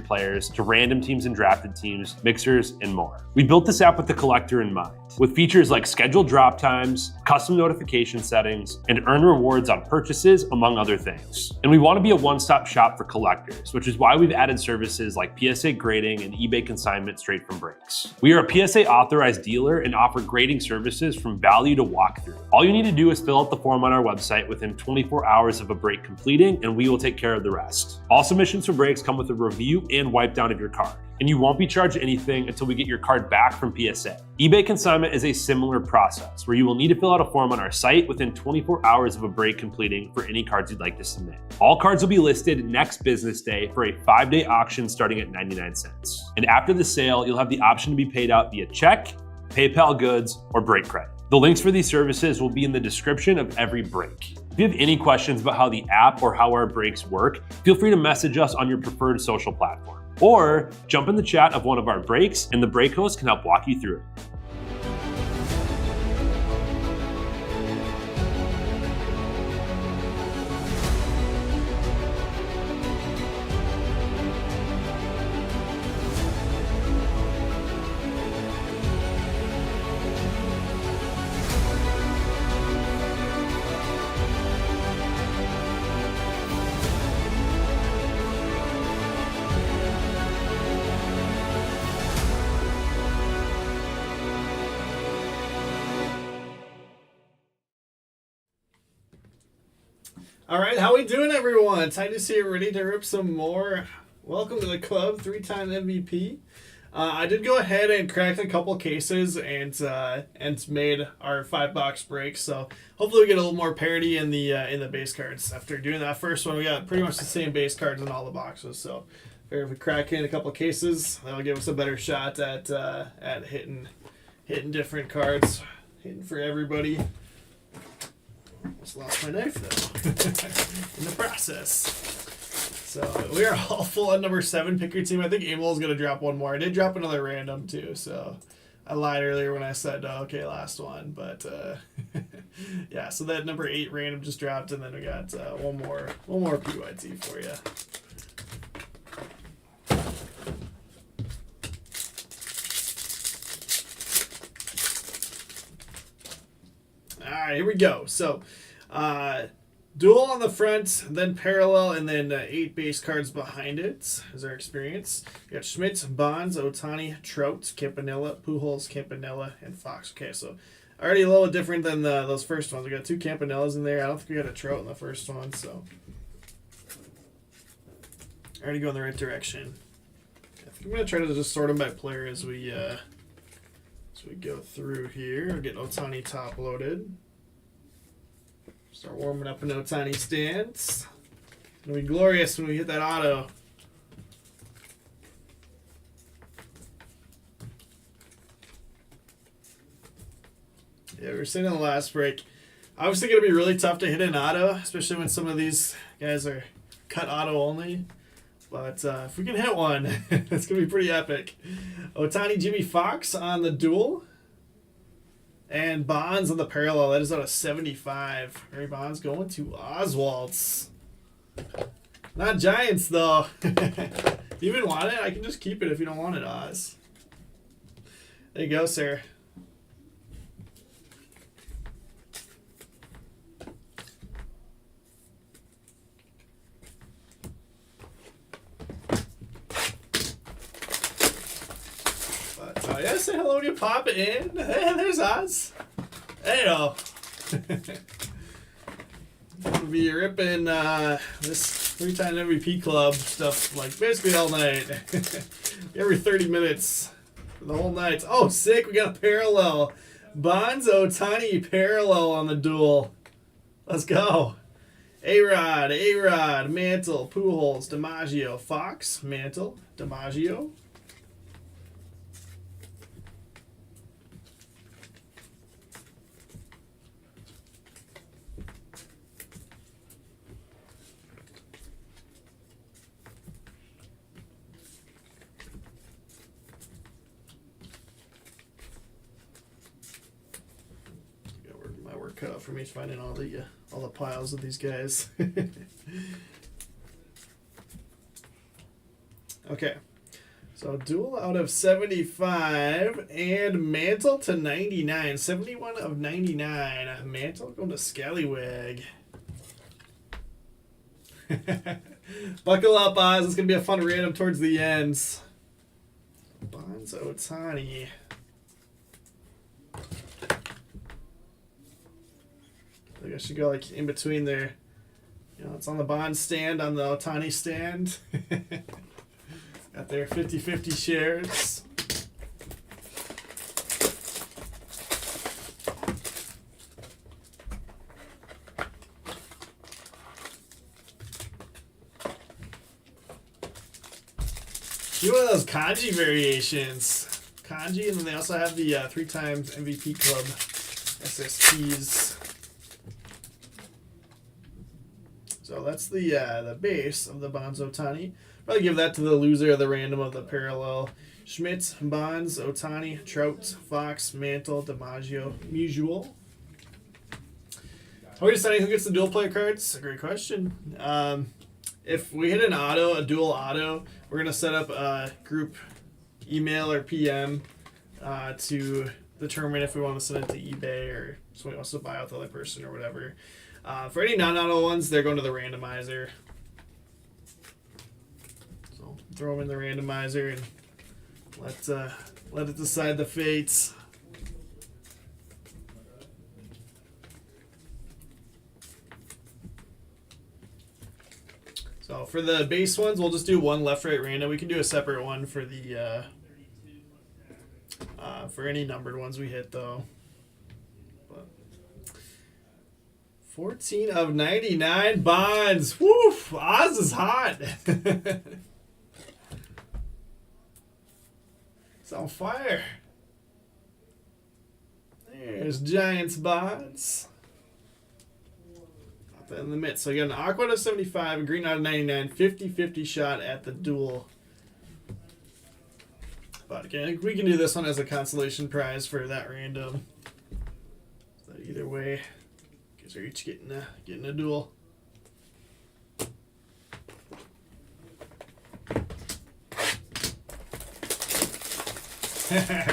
players to random teams and drafted teams, mixers, and more. We built this app with the collector in mind, with features like scheduled drop times, custom notification settings, and earn rewards on purchases, among other things. And we want to be a one-stop shop for collectors, which is why we've added services like PSA grading and eBay consignment straight from breaks. We are a PSA authorized dealer and offer grading services from value to walkthrough. All you need to do is fill out the form on our website within 24 hours of a break completing, and we will take care of the rest. All submissions for breaks come with a review and wipe down of your card, and you won't be charged anything until we get your card back from PSA. eBay consignment is a similar process where you will need to fill out a form on our site within 24 hours of a break completing for any cards you'd like to submit. All cards will be listed next business day for a 5-day auction starting at 99 cents. And after the sale, you'll have the option to be paid out via check, PayPal goods, or break credit. The links for these services will be in the description of every break. If you have any questions about how the app or how our breaks work, feel free to message us on your preferred social platform. Or jump in the chat of one of our breaks and the break host can help walk you through it. All right, how we doing, everyone? Titus here, ready to rip some more. Welcome to the club, 3-time MVP. I did go ahead and crack a couple cases and made our 5-box break. So hopefully we get a little more parity in the base cards. After doing that first one, we got pretty much the same base cards in all the boxes. So if we crack in a couple cases, that'll give us a better shot at hitting different cards, hitting for everybody. Almost lost my knife though in the process. So we are all full on number 7 picker team. I think Emil is gonna drop one more. I did drop another random too, so I lied earlier when I said okay, last one, but yeah. So that number 8 random just dropped, and then we got one more PYT for you. All right, here we go. So, dual on the front, then parallel, and then 8 base cards behind it is our experience. We got Schmidt, Bonds, Ohtani, Trout, Campanella, Pujols, Campanella, and Fox. Okay, so already a little different than those first ones. We got 2 Campanellas in there. I don't think we got a Trout in the first one, so already going the right direction. I think I'm gonna try to just sort them by player as we go through here. I'll get Ohtani top loaded. Start warming up an Ohtani stance. It'll be glorious when we hit that auto. Yeah, we were saying in the last break, obviously going to be really tough to hit an auto, especially when some of these guys are cut auto only. But if we can hit one, it's going to be pretty epic. Ohtani, Jimmy Fox on the dual. And Bonds on the parallel. That is out of 75. Barry Bonds going to Oswalt's. Not Giants, though. If you even want it, I can just keep it if you don't want it, Oz. There you go, sir. Yeah, say hello when you pop it in. Hey, there's Oz. Hey, yo. We'll be ripping this 3-time MVP club stuff like basically all night. Every 30 minutes for the whole night. Oh, sick. We got a parallel. Bonds, Ohtani parallel on the duel. Let's go. A-Rod, Mantle, Pujols, DiMaggio, Fox, Mantle, DiMaggio. Cut out for me finding all the piles of these guys. Okay. So dual out of 75 and Mantle to 99. 71 of 99. Mantle going to Scallywag. Buckle up, Oz. It's going to be a fun random towards the ends. Bonds Otani. I think I should go like in between there. You know, it's on the Bond stand, on the Otani stand. Got their 50-50 shares. Do one of those kanji variations. Kanji, and then they also have the 3 times MVP Club SSTs. So that's the base of the Bonds Otani. Probably give that to the loser of the random of the parallel. Schmidt, Bonds, Otani, Trout, Fox, Mantle, DiMaggio, Musial. How are we deciding who gets the dual player cards? A great question. If we hit an auto, a dual auto, we're going to set up a group email or PM to determine if we want to send it to eBay or somebody wants to buy out the other person or whatever. For any non-auto ones, they're going to the randomizer. So throw them in the randomizer and let it decide the fates. So for the base ones, we'll just do one left-right random. We can do a separate one for the for any numbered ones we hit though. But 14 of 99 Bonds. Woof! Oz is hot. It's on fire. There's Giants Bonds. In the midst. So you got an aqua out of 75, a green out of 99, 50-50 shot at the duel. But again, we can do this one as a consolation prize for that random. So either way, because we're each getting a duel.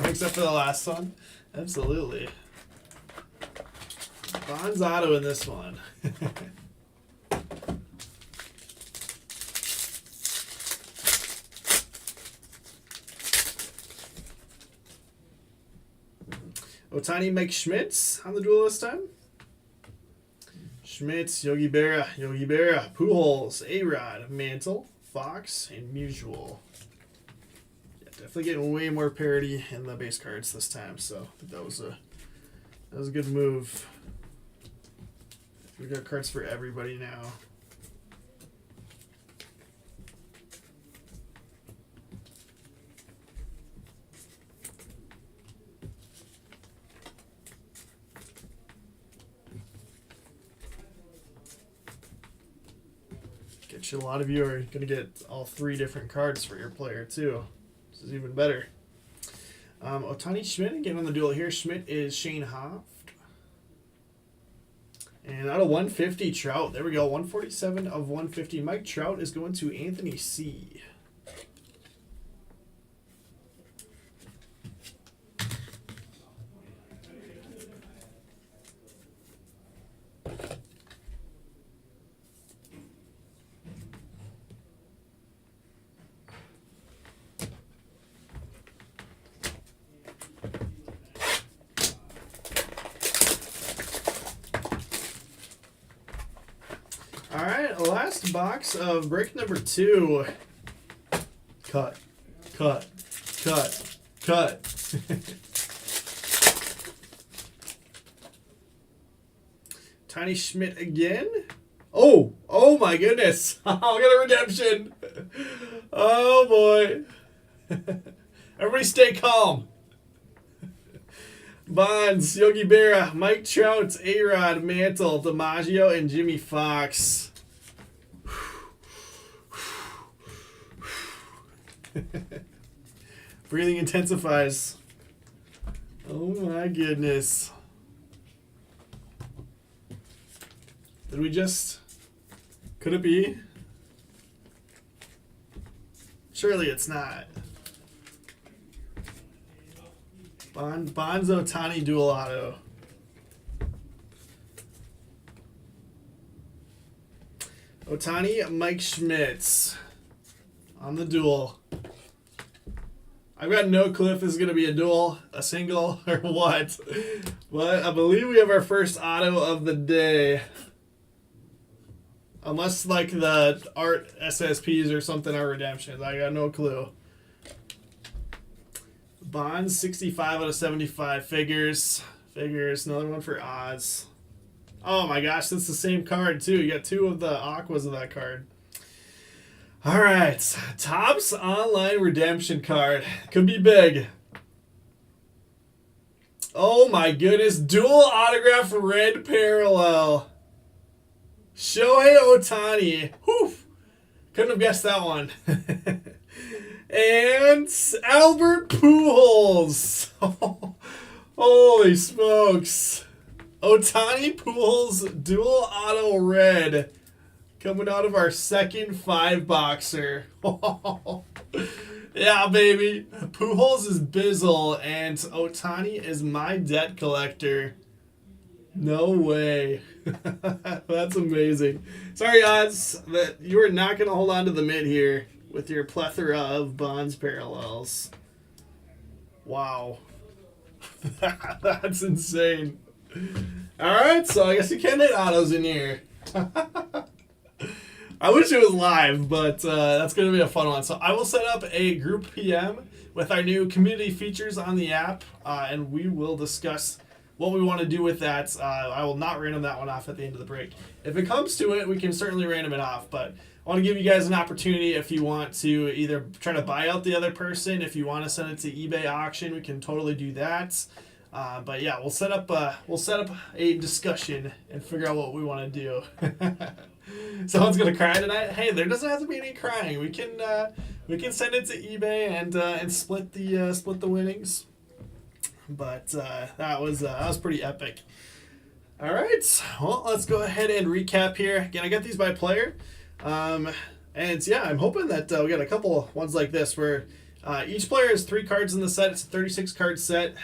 Makes up for the last one. Absolutely. Bonds auto in this one. Otani Mike Schmitz on the duel this time. Schmitz, Yogi Berra, Pujols, A-Rod, Mantle, Fox, and Musial. Yeah, definitely getting way more parity in the base cards this time, so I think that was a good move. We got cards for everybody now. A lot of you are going to get all 3 different cards for your player too. This is even better. Otani Schmidt again on the duel here. Schmidt is Shane Hoff. And out of 150, Trout. There we go. 147 of 150. Mike Trout is going to Anthony C. All right, last box of break number 2. Cut. Tiny Schmidt again. Oh my goodness. I'll get a redemption. Oh boy. Everybody stay calm. Bonds, Yogi Berra, Mike Trout, A-Rod, Mantle, DiMaggio, and Jimmy Fox. Breathing intensifies. Oh my goodness. Did we just... Could it be? Surely it's not. Bonds Ohtani dual auto. Ohtani, Mike Schmitz on the dual. I've got no clue if this is going to be a dual, a single, or what. But I believe we have our first auto of the day. Unless, like, the art SSPs or something are redemptions. I got no clue. Bonds, 65 out of 75. Figures. Another one for Oz. Oh my gosh, that's the same card, too. You got two of the aquas of that card. All right. Topps Online Redemption card. Could be big. Oh my goodness. Dual autograph red parallel. Shohei Ohtani. Whew. Couldn't have guessed that one. And Albert Pujols. Holy smokes. Ohtani Pujols dual auto red. Coming out of our second 5-boxer. Yeah, baby. Pujols is Bizzle and Ohtani is my debt collector. No way. That's amazing. Sorry, Odds, that you are not going to hold on to the mid here with your plethora of Bonds parallels. Wow. That's insane. All right, so I guess you can hit autos in here. I wish it was live, but that's going to be a fun one. So I will set up a group PM with our new community features on the app, and we will discuss what we want to do with that. I will not random that one off at the end of the break. If it comes to it, we can certainly random it off, but I want to give you guys an opportunity if you want to either try to buy out the other person. If you want to send it to eBay auction, we can totally do that. But yeah, we'll set up a discussion and figure out what we want to do. Someone's gonna cry tonight. Hey, there doesn't have to be any crying. We can send it to eBay and split the winnings. But that was pretty epic. All right, well, let's go ahead and recap here. Again, I got these by player, and yeah, I'm hoping that we got a couple ones like this where each player has 3 cards in the set. It's a 36 card set,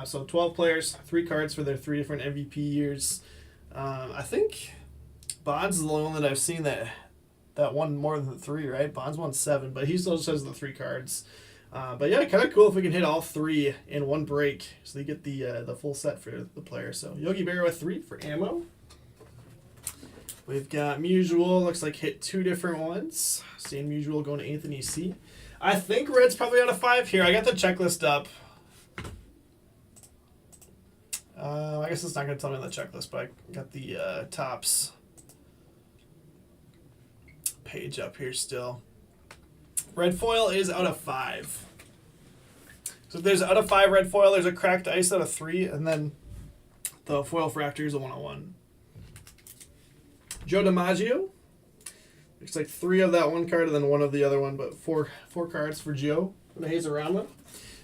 so 12 players, 3 cards for their 3 different MVP years. I think Bonds is the only one that I've seen that won more than 3, right? Bonds won 7, but he still just has the 3 cards. But yeah, kind of cool if we can hit all 3 in one break, so they get the full set for the player. So Yogi Berra with 3 for ammo. We've got Musial, looks like hit 2 different ones. Same Musial going to Anthony C. I think red's probably out of 5 here. I got the checklist up. I guess it's not going to tell me on the checklist, but I got the Topps page up here still. Red foil is out of 5. So if there's out of 5 red foil, there's a cracked ice out of 3, and then the foil fractor is a 101. Joe DiMaggio. Looks like 3 of that one card and then 1 of the other one, but four cards for Joe for the Hazarama.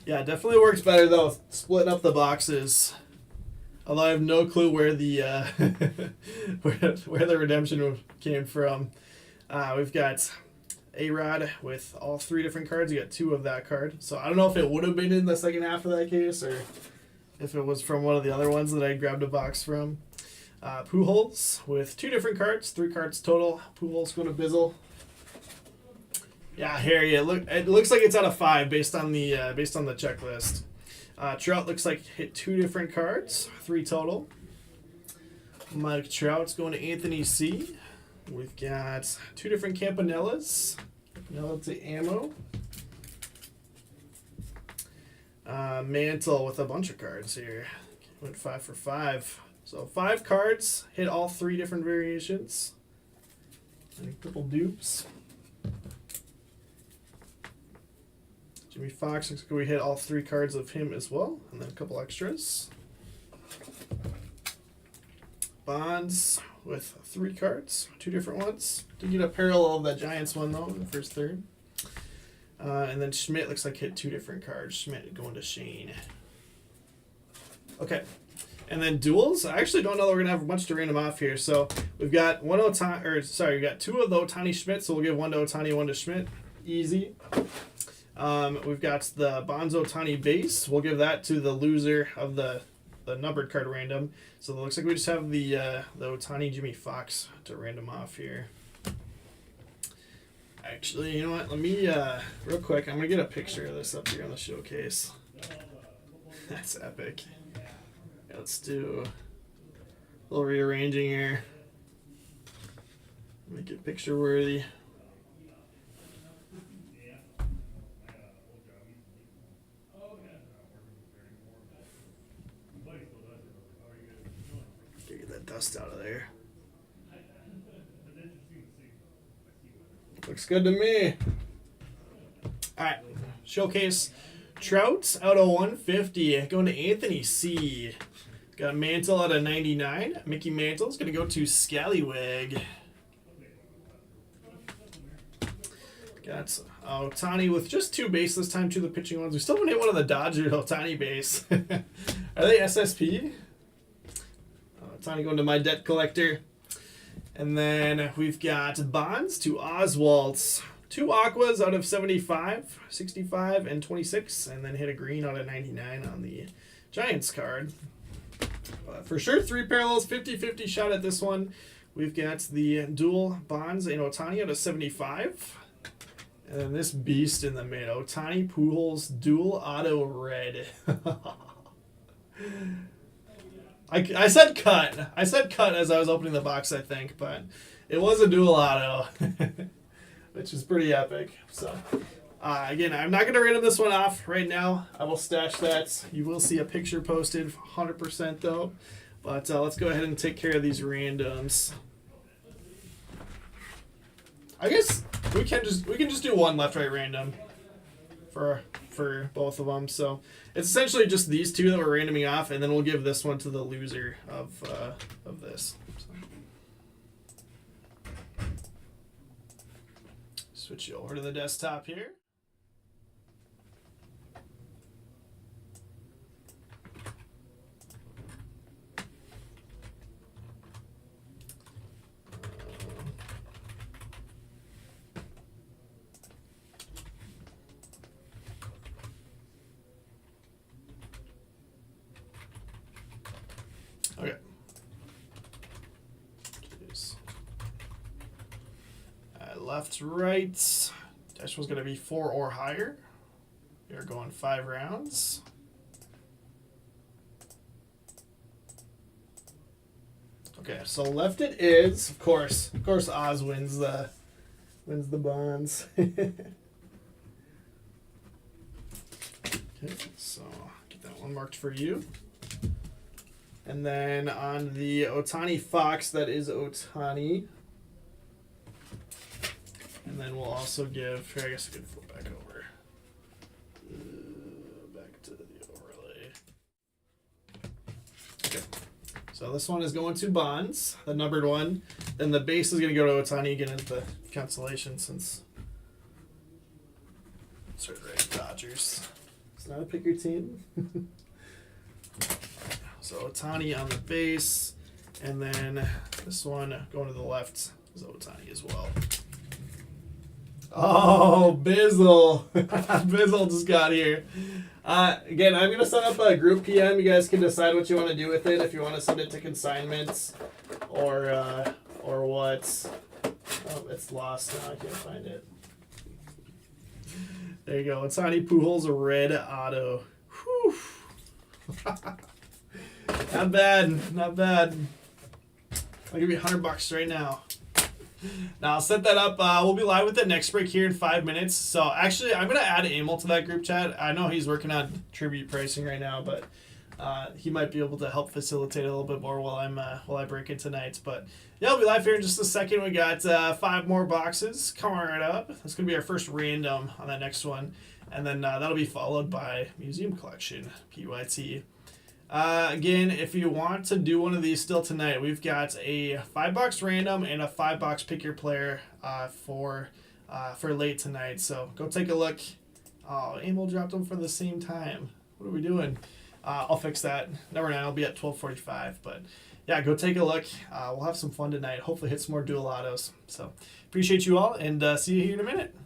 Yeah, definitely works better though, splitting up the boxes. Although I have no clue where the where the redemption came from. We've got A-Rod with all 3 different cards. You got 2 of that card. So I don't know if it would have been in the second half of that case or if it was from one of the other ones that I grabbed a box from. Pujols with 2 different cards, 3 cards total. Pujols going to Bizzle. Yeah, Harry. It looks like it's out of 5 based on the checklist. Trout looks like hit 2 different cards, 3 total. Mike Trout's going to Anthony C. We've got 2 different Campanellas. Campanella to ammo. Mantle with a bunch of cards here. Went 5 for 5. So 5 cards, hit all 3 different variations. Any purple dupes. Jimmy Fox, looks like we hit all 3 cards of him as well, and then a couple extras. Bonds with 3 cards, 2 different ones. Did get a parallel of that Giants one though in the first third. And then Schmidt looks like hit 2 different cards. Schmidt going to Shane. Okay. And then duels. I actually don't know that we're gonna have much to random off here. So we've got we got 2 of the Ohtani Schmidt, so we'll give 1 to Ohtani, 1 to Schmidt. easy. We've got the Bonds Ohtani base. We'll give that to the loser of the numbered card random. So it looks like we just have the Ohtani Jimmy Fox to random off here. Actually, you know what? Let me, real quick, I'm going to get a picture of this up here on the showcase. That's epic. Yeah, let's do a little rearranging here. Make it picture worthy. Get that dust out of there. Looks good to me. Alright, showcase Trout out of 150. Going to Anthony C. Got Mantle out of 99. Mickey Mantle's going to go to Scallywag. Got Ohtani with just 2 base this time, 2 of the pitching ones. We still haven't hit one of the Dodger Ohtani base. Are they SSP? Ohtani going to my debt collector. And then we've got Bonds to Oswalt's. 2 Aquas out of 75, 65, and 26. And then hit a green out of 99 on the Giants card. But for sure, 3 parallels, 50-50 shot at this one. We've got the dual Bonds and Ohtani out of 75. And then this beast in the mid, Ohtani Pujols dual auto red. I said cut. I said cut as I was opening the box, I think, but it was a dual auto, which is pretty epic. So, again, I'm not going to random this one off right now. I will stash that. You will see a picture posted, 100% though. But let's go ahead and take care of these randoms. I guess we can just do one left right random for both of them. So it's essentially just these 2 that we're randoming off, and then we'll give this one to the loser of this. So. Switch you over to the desktop here. Okay. Left, right. Dash was going to be 4 or higher. We are going 5 rounds. Okay, so left it is, of course, Oz wins the bonds. Okay, so get that one marked for you. And then on the Ohtani Fox, that is Ohtani. And then we'll also give, here, I guess I could flip back over. Back to the overlay. Okay. So this one is going to Bonds, the numbered one. Then the base is going to go to Ohtani again as the cancellation since it's right, Dodgers. It's not a pick your team. So Ohtani on the base, and then this one going to the left is Ohtani as well. Oh, Bizzle. Bizzle just got here. Again, I'm going to set up a group PM. You guys can decide what you want to do with it, if you want to send it to consignments or what. Oh, it's lost now. I can't find it. There you go. Ohtani Pujols, a red auto. Whew. Not bad. Not bad. I'll give you $100 right now. Now I'll set that up. We'll be live with it next break here in 5 minutes. So actually, I'm gonna add Emil to that group chat. I know he's working on tribute pricing right now, but he might be able to help facilitate a little bit more while I break it tonight. But yeah, I'll be live here in just a second. We got 5 more boxes coming right up. That's gonna be our first random on that next one, and then that'll be followed by Museum Collection PYT. Again, if you want to do one of these still tonight, we've got a $5 random and a $5 pick your player for late tonight. So go take a look. Oh, Emil dropped them for the same time. What are we doing? I'll fix that. Number 9 will be at 12:45. But yeah, go take a look. We'll have some fun tonight. Hopefully hit some more dual autos. So appreciate you all, and see you here in a minute.